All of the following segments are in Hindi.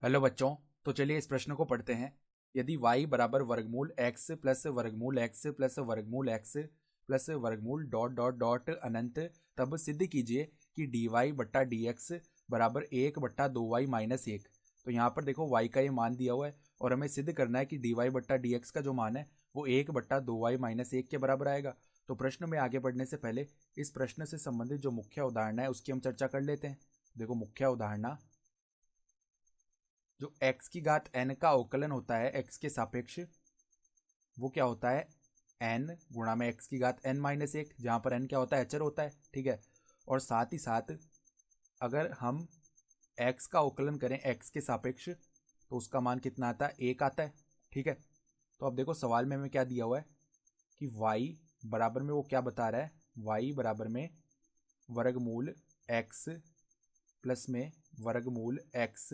हेलो बच्चों। तो चलिए इस प्रश्न को पढ़ते हैं। यदि y बराबर वर्गमूल x प्लस वर्गमूल x प्लस वर्गमूल x प्लस वर्गमूल डॉट डॉट डॉट अनंत, तब सिद्ध कीजिए कि डी वाई बट्टा डी एक्स बराबर 1/2y माइनस 1। तो यहाँ पर देखो y का ये मान दिया हुआ है और हमें सिद्ध करना है कि डी वाई बट्टा डी एक्स का जो मान है वो 1/2y माइनस 1 के बराबर आएगा। तो प्रश्न में आगे बढ़ने से पहले इस प्रश्न से संबंधित जो मुख्य उदाहरण है उसकी हम चर्चा कर लेते हैं। देखो मुख्य उदाहरण, जो x की घात n का अवकलन होता है x के सापेक्ष, वो क्या होता है n गुणा में x की घात n माइनस 1, जहाँ पर n क्या होता है अचर होता है, ठीक है। और साथ ही साथ अगर हम x का अवकलन करें x के सापेक्ष तो उसका मान कितना आता है, 1 आता है, ठीक है। तो अब देखो सवाल में हमें क्या दिया हुआ है कि y बराबर में वो क्या बता रहा है, y बराबर में वर्गमूल x प्लस में वर्गमूल x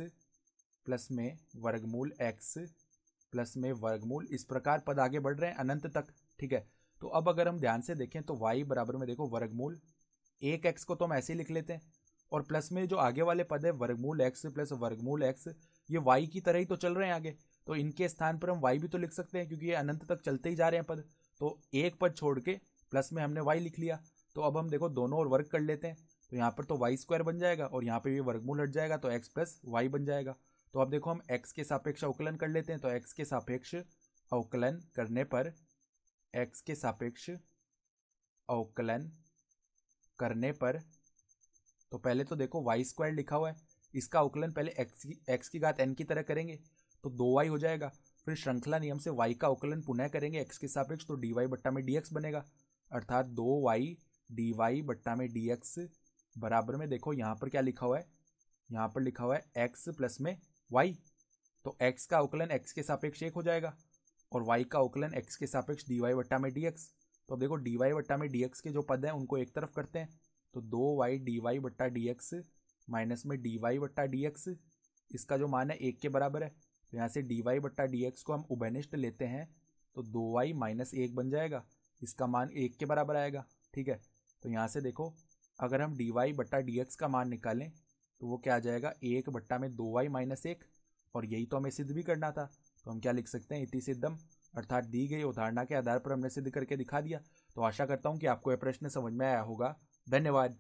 प्लस में वर्गमूल x प्लस में वर्गमूल, इस प्रकार पद आगे बढ़ रहे हैं अनंत तक, ठीक है। तो अब अगर हम ध्यान से देखें तो y बराबर में देखो वर्गमूल 1x को तो हम ऐसे ही लिख लेते हैं, और प्लस में जो आगे वाले पद है वर्गमूल x प्लस वर्गमूल x, ये y की तरह ही तो चल रहे हैं आगे, तो इनके स्थान पर हम y भी तो लिख सकते हैं क्योंकि ये अनंत तक चलते ही जा रहे हैं पद। तो एक पद छोड़ के प्लस में हमने y लिख लिया। तो अब हम देखो दोनों ओर वर्ग कर लेते हैं, तो यहाँ पर तो वाई स्क्वायर बन जाएगा और यहाँ पे भी वर्गमूल हट जाएगा तो x प्लस वाई बन जाएगा। तो अब देखो हम x के सापेक्ष अवकलन कर लेते हैं। तो x के सापेक्ष अवकलन करने पर, x के सापेक्ष अवकलन करने पर, तो पहले तो देखो वाई स्क्वायर लिखा हुआ है, इसका अवकलन पहले x की घात n की तरह करेंगे तो 2y हो जाएगा। फिर श्रृंखला नियम से y का अवकलन पुनः करेंगे x के सापेक्ष, तो dy बट्टा में dx बनेगा, अर्थात 2y dy बट्टा में dx बराबर में, देखो यहाँ पर क्या लिखा हुआ है, यहाँ पर लिखा हुआ है x प्लस में y। तो x का अवकलन x के सापेक्ष 1 हो जाएगा और y का अवकलन x के सापेक्ष dy बट्टा में dx। तो अब देखो dy बट्टा में dx के जो पद हैं उनको एक तरफ करते हैं, तो 2y dy बट्टा dx माइनस में dy बट्टा dx, इसका जो मान है 1 के बराबर है। तो यहाँ से dy बट्टा dx को हम उभयनिष्ठ लेते हैं तो 2y माइनस 1 बन जाएगा, इसका मान 1 के बराबर आएगा, ठीक है। तो यहाँ से देखो अगर हम dy बट्टा dx का मान निकालें तो वो क्या आ जाएगा, 1 बट्टा में 2y माइनस 1, और यही तो हमें सिद्ध भी करना था। तो हम क्या लिख सकते हैं, इति सिद्धम, अर्थात दी गई उदाहरणा के आधार पर हमने सिद्ध करके दिखा दिया। तो आशा करता हूँ कि आपको यह प्रश्न समझ में आया होगा। धन्यवाद।